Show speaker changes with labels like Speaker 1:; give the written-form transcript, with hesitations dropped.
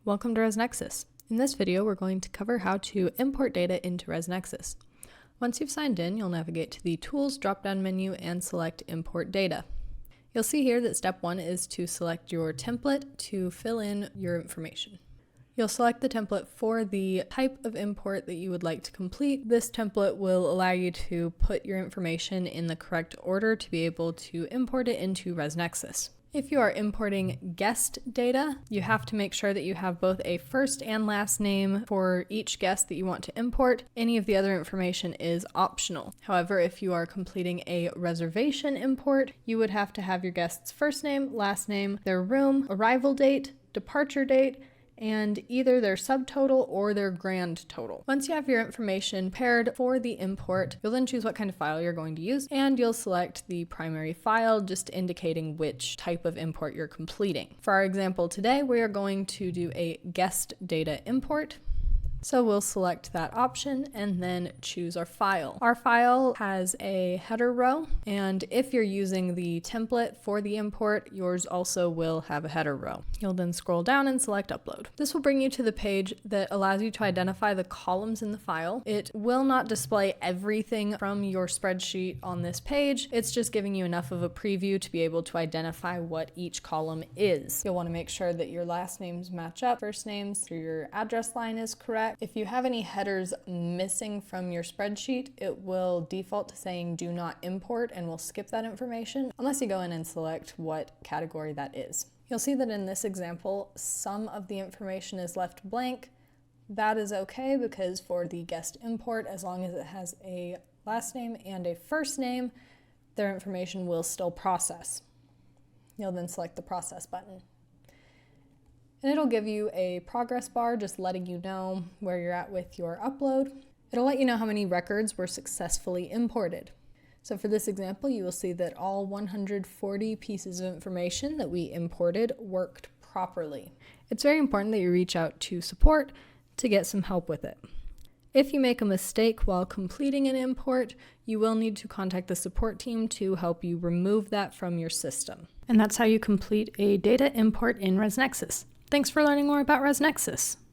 Speaker 1: Welcome to ResNexus. In this video, we're going to cover how to import data into ResNexus. Once you've signed in, you'll navigate to the Tools drop-down menu and select Import Data. You'll see here that step 1 is to select your template to fill in your information. You'll select the template for the type of import that you would like to complete. This template will allow you to put your information in the correct order to be able to import it into ResNexus. If you are importing guest data, you have to make sure that you have both a first and last name for each guest that you want to import. Any of the other information is optional. However, if you are completing a reservation import, you would have to have your guest's first name, last name, their room, arrival date, departure date, and either their subtotal or their grand total. Once you have your information paired for the import, you'll then choose what kind of file you're going to use, and you'll select the primary file, just indicating which type of import you're completing. For our example today, we are going to do a guest data import. So we'll select that option and then choose our file. Our file has a header row, and if you're using the template for the import, yours also will have a header row. You'll then scroll down and select upload. This will bring you to the page that allows you to identify the columns in the file. It will not display everything from your spreadsheet on this page. It's just giving you enough of a preview to be able to identify what each column is. You'll want to make sure that your last names match up, first names, your address line is correct. If you have any headers missing from your spreadsheet, it will default to saying do not import and will skip that information unless you go in and select what category that is. You'll see that in this example, some of the information is left blank. That is okay because for the guest import, as long as it has a last name and a first name, their information will still process. You'll then select the process button. And it'll give you a progress bar just letting you know where you're at with your upload. It'll let you know how many records were successfully imported. So for this example, you will see that all 140 pieces of information that we imported worked properly. It's very important that you reach out to support to get some help with it. If you make a mistake while completing an import, you will need to contact the support team to help you remove that from your system. And that's how you complete a data import in ResNexus. Thanks for learning more about ResNexus.